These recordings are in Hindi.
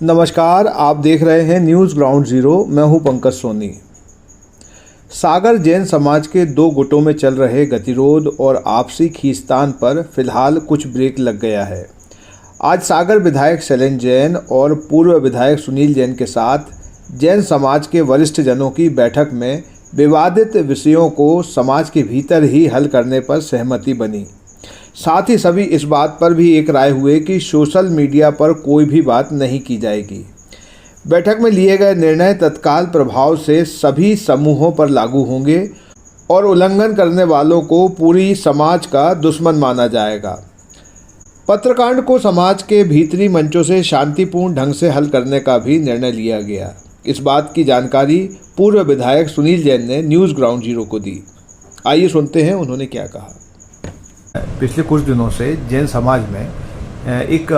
नमस्कार, आप देख रहे हैं न्यूज़ ग्राउंड ज़ीरो। मैं हूं पंकज सोनी। सागर जैन समाज के दो गुटों में चल रहे गतिरोध और आपसी खींचतान पर फिलहाल कुछ ब्रेक लग गया है। आज सागर विधायक शैलेन जैन और पूर्व विधायक सुनील जैन के साथ जैन समाज के वरिष्ठ जनों की बैठक में विवादित विषयों को समाज के भीतर ही हल करने पर सहमति बनी। साथ ही सभी इस बात पर भी एक राय हुए कि सोशल मीडिया पर कोई भी बात नहीं की जाएगी। बैठक में लिए गए निर्णय तत्काल प्रभाव से सभी समूहों पर लागू होंगे और उल्लंघन करने वालों को पूरी समाज का दुश्मन माना जाएगा। पत्रकांड को समाज के भीतरी मंचों से शांतिपूर्ण ढंग से हल करने का भी निर्णय लिया गया। इस बात की जानकारी पूर्व विधायक सुनील जैन ने न्यूज़ ग्राउंड ज़ीरो को दी। आइए सुनते हैं उन्होंने क्या कहा। पिछले कुछ दिनों से जैन समाज में एक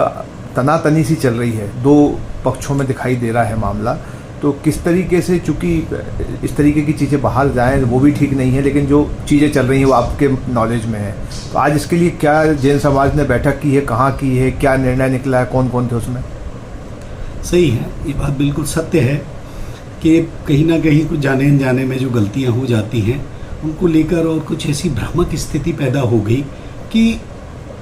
तनातनी सी चल रही है, दो पक्षों में दिखाई दे रहा है मामला। तो किस तरीके से, चूँकि इस तरीके की चीज़ें बाहर जाएं वो भी ठीक नहीं है, लेकिन जो चीज़ें चल रही हैं वो आपके नॉलेज में है। तो आज इसके लिए क्या जैन समाज ने बैठक की है, कहाँ की है, क्या निर्णय निकला है, कौन कौन थे उसमें? सही है, ये बात बिल्कुल सत्य है कि कहीं ना कहीं कुछ जाने अनजाने में जो गलतियां हो जाती हैं उनको लेकर और कुछ ऐसी भ्रामक स्थिति पैदा हो गई कि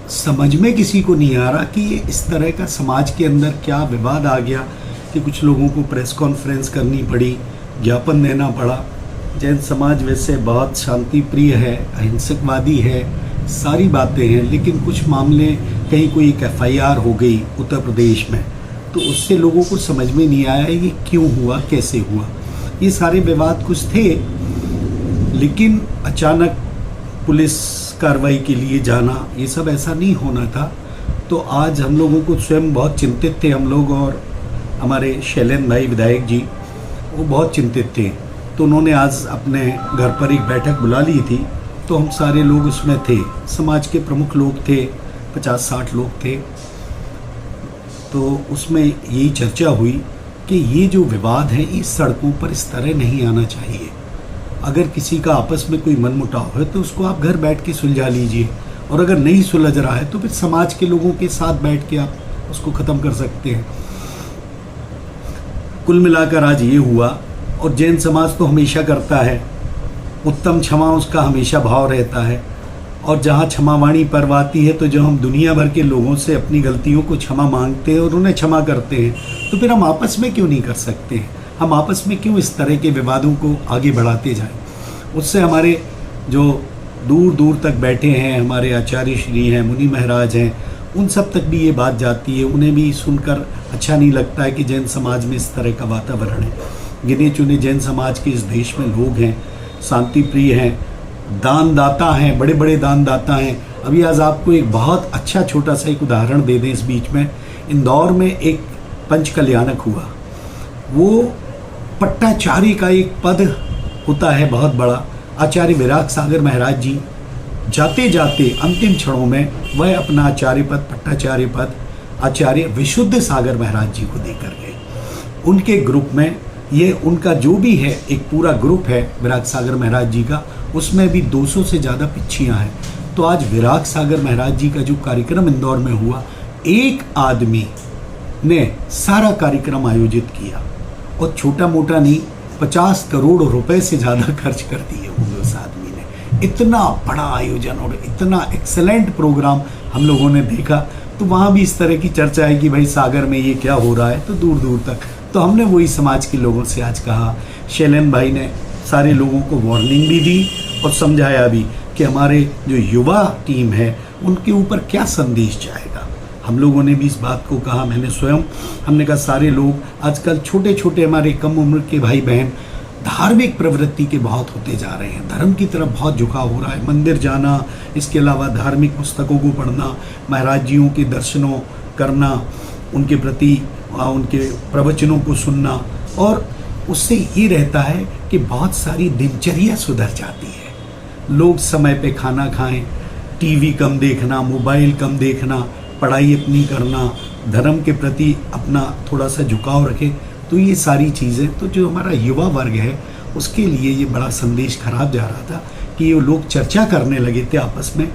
समझ में किसी को नहीं आ रहा कि ये इस तरह का समाज के अंदर क्या विवाद आ गया कि कुछ लोगों को प्रेस कॉन्फ्रेंस करनी पड़ी, ज्ञापन देना पड़ा। जैन समाज वैसे बहुत शांति प्रिय है, अहिंसकवादी है, सारी बातें हैं, लेकिन कुछ मामले, कहीं कोई एक FIR हो गई उत्तर प्रदेश में, तो उससे लोगों को समझ में नहीं आया ये क्यों हुआ, कैसे हुआ। ये सारे विवाद कुछ थे, लेकिन अचानक पुलिस कार्रवाई के लिए जाना, ये सब ऐसा नहीं होना था। तो आज हम लोगों को स्वयं बहुत चिंतित थे, हम लोग और हमारे शैलेन भाई विधायक जी, वो बहुत चिंतित थे। तो उन्होंने आज अपने घर पर एक बैठक बुला ली थी, तो हम सारे लोग उसमें थे। समाज के प्रमुख लोग थे, 50-60 लोग थे। तो उसमें यही चर्चा हुई कि ये जो विवाद है इस सड़कों पर इस तरह नहीं आना चाहिए। अगर किसी का आपस में कोई मनमुटाव है तो उसको आप घर बैठ के सुलझा लीजिए, और अगर नहीं सुलझ रहा है तो फिर समाज के लोगों के साथ बैठ के आप उसको ख़त्म कर सकते हैं। कुल मिलाकर आज ये हुआ, और जैन समाज तो हमेशा करता है, उत्तम क्षमा उसका हमेशा भाव रहता है। और जहाँ क्षमावाणी पर्व आती है तो जो हम दुनिया भर के लोगों से अपनी गलतियों को क्षमा मांगते हैं और उन्हें क्षमा करते हैं, तो फिर हम आपस में क्यों नहीं कर सकते हैं? हम आपस में क्यों इस तरह के विवादों को आगे बढ़ाते जाएं? उससे हमारे जो दूर दूर तक बैठे हैं, हमारे आचार्य श्री हैं, मुनि महाराज हैं, उन सब तक भी ये बात जाती है। उन्हें भी सुनकर अच्छा नहीं लगता है कि जैन समाज में इस तरह का वातावरण है। गिने चुने जैन समाज के इस देश में लोग हैं, शांति प्रिय हैं, दानदाता हैं, बड़े बड़े दानदाता हैं। अभी आज आपको एक बहुत अच्छा छोटा सा एक उदाहरण दे दें। इस बीच में इंदौर में एक पंच कल्याणक हुआ। वो पट्टाचार्य का एक पद होता है बहुत बड़ा। आचार्य विराग सागर महाराज जी जाते जाते अंतिम क्षणों में वह अपना आचार्य पद, पट्टाचार्य पद आचार्य विशुद्ध सागर महाराज जी को देकर गए। उनके ग्रुप में ये उनका जो भी है एक पूरा ग्रुप है विराग सागर महाराज जी का, उसमें भी 200 से ज़्यादा पिच्छियाँ हैं। तो आज विराग सागर महाराज जी का जो कार्यक्रम इंदौर में हुआ, एक आदमी ने सारा कार्यक्रम आयोजित किया, और छोटा मोटा नहीं, 50 करोड़ रुपए से ज़्यादा खर्च कर दिए उस आदमी ने। इतना बड़ा आयोजन और इतना एक्सेलेंट प्रोग्राम हम लोगों ने देखा। तो वहाँ भी इस तरह की चर्चा है कि भाई सागर में ये क्या हो रहा है, तो दूर दूर तक। तो हमने वही समाज के लोगों से आज कहा, शैलेन भाई ने सारे लोगों को वार्निंग भी दी और समझाया भी कि हमारे जो युवा टीम है उनके ऊपर क्या संदेश जाएगा। हम लोगों ने भी इस बात को कहा, मैंने स्वयं, हमने कहा सारे लोग आजकल छोटे छोटे हमारे कम उम्र के भाई बहन धार्मिक प्रवृत्ति के बहुत होते जा रहे हैं, धर्म की तरफ बहुत झुकाव हो रहा है, मंदिर जाना, इसके अलावा धार्मिक पुस्तकों को पढ़ना, महाराज जियों के दर्शनों करना, उनके प्रति उनके प्रवचनों को सुनना, और उससे ये रहता है कि बहुत सारी दिनचर्या सुधर जाती है। लोग समय पे खाना खाएं, टीवी कम देखना, मोबाइल कम देखना, पढ़ाई अपनी करना, धर्म के प्रति अपना थोड़ा सा झुकाव रखें। तो ये सारी चीज़ें, तो जो हमारा युवा वर्ग है उसके लिए ये बड़ा संदेश खराब जा रहा था कि वो लोग चर्चा करने लगे थे आपस में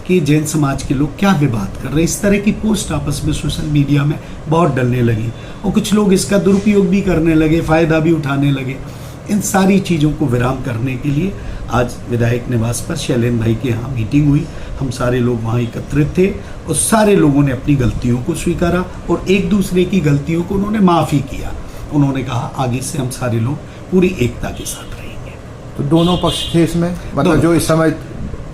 कि जैन समाज के लोग क्या विवाद कर रहे हैं। इस तरह की पोस्ट आपस में सोशल मीडिया में बहुत डलने लगी और कुछ लोग इसका दुरुपयोग भी करने लगे, फ़ायदा भी उठाने लगे। इन सारी चीज़ों को विराम करने के लिए आज विधायक निवास पर शैलेंद्र भाई के यहाँ मीटिंग हुई। हम सारे लोग वहाँ एकत्रित थे और सारे लोगों ने अपनी गलतियों को स्वीकारा और एक दूसरे की गलतियों को उन्होंने माफ़ी किया। उन्होंने कहा आगे से हम सारे लोग पूरी एकता के साथ रहेंगे। तो दोनों पक्ष थे इसमें, मतलब जो इस समय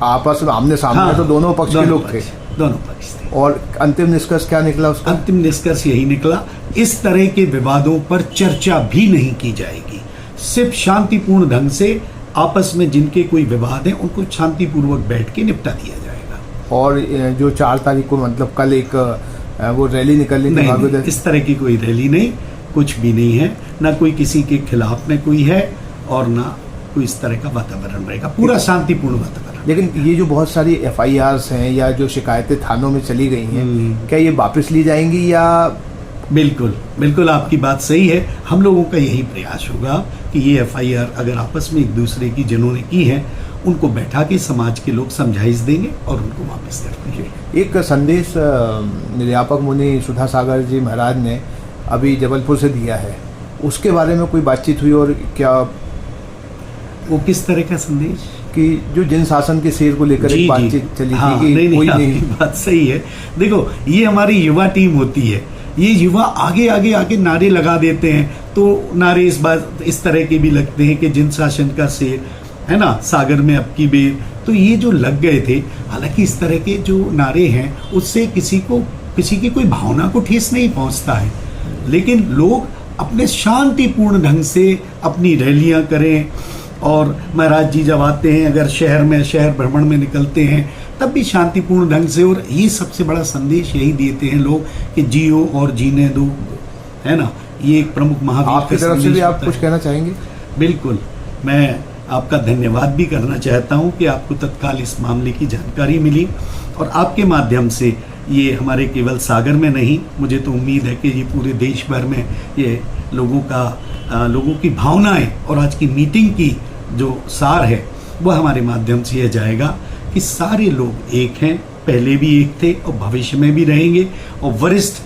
आपस में आमने सामने हाँ, तो दोनों पक्ष के लोग थे। दोनों पक्ष थे। और अंतिम निष्कर्ष क्या निकला उसका? अंतिम निष्कर्ष यही निकला, इस तरह के विवादों पर चर्चा भी नहीं की जाएगी। सिर्फ शांतिपूर्ण ढंग से आपस में जिनके कोई विवाद हैं उनको शांतिपूर्वक बैठ के निपटा दिया जाएगा। और जो 4 तारीख को मतलब कल एक वो रैली निकलने की नहीं, नहीं, इस तरह की कोई रैली नहीं, कुछ भी नहीं है, ना कोई किसी के खिलाफ में कोई है और ना कोई इस तरह का वातावरण रहेगा, पूरा शांतिपूर्ण वातावरण। लेकिन ये जो बहुत सारी FIRs हैं या जो शिकायतें थानों में चली गई हैं, क्या ये वापस ली जाएंगी या? बिल्कुल बिल्कुल, आपकी बात सही है। हम लोगों का यही प्रयास होगा कि ये FIR अगर आपस में एक दूसरे की जिन्होंने की है उनको बैठा के समाज के लोग समझाइश देंगे और उनको वापस कर देंगे। एक संदेश निर्यापक मुनि सुधा सागर जी महाराज ने अभी जबलपुर से दिया है, उसके बारे में कोई बातचीत हुई? और क्या वो किस तरह का संदेश? कि जो जिन शासन के शेर को लेकर एक बातचीत चली हाँ, थी कि कोई नहीं। बात सही है। देखो, ये हमारी युवा टीम होती है, ये युवा आगे आगे आगे नारे लगा देते हैं, तो नारे इस तरह के भी लगते हैं कि जिन शासन का शेर है ना, सागर में अब की बेर, तो ये जो लग गए थे। हालांकि इस तरह के जो नारे हैं उससे किसी की कोई भावना को ठेस नहीं पहुंचता है, लेकिन लोग अपने शांतिपूर्ण ढंग से अपनी रैलियां करें। और महाराज जी जब आते हैं, अगर शहर भ्रमण में निकलते हैं, तब भी शांतिपूर्ण ढंग से। और ये सबसे बड़ा संदेश यही देते हैं लोग कि जियो और जीने दो, है ना, ये एक प्रमुख महावीर आपकी तरफ से भी आप कुछ कहना चाहेंगे? बिल्कुल, मैं आपका धन्यवाद भी करना चाहता हूं कि आपको तत्काल इस मामले की जानकारी मिली और आपके माध्यम से ये हमारे केवल सागर में नहीं, मुझे तो उम्मीद है कि ये पूरे देश भर में ये लोगों की भावनाएं और आज की मीटिंग की जो सार है वह हमारे माध्यम से यह जाएगा कि सारे लोग एक हैं, पहले भी एक थे और भविष्य में भी रहेंगे। और वरिष्ठ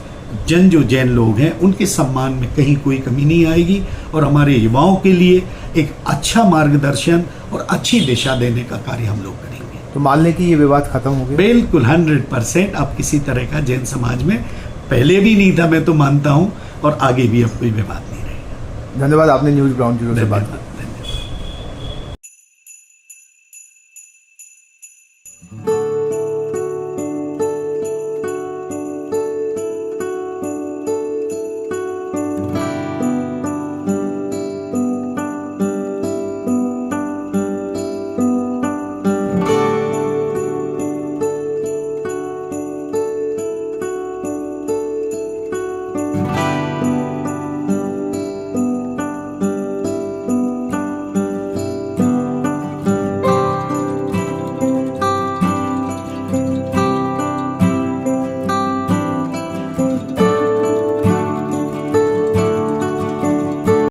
जो जैन लोग हैं उनके सम्मान में कहीं कोई कमी नहीं आएगी और हमारे युवाओं के लिए एक अच्छा मार्गदर्शन और अच्छी दिशा देने का कार्य हम लोग करेंगे। तो मान लें कि ये विवाद खत्म हो गया? बिल्कुल 100%। अब किसी तरह का जैन समाज में पहले भी नहीं था, मैं तो मानता हूँ, और आगे भी अब कोई विवाद नहीं रहेगा। धन्यवाद, आपने न्यूज़ ग्राउंड जीरो से बात की।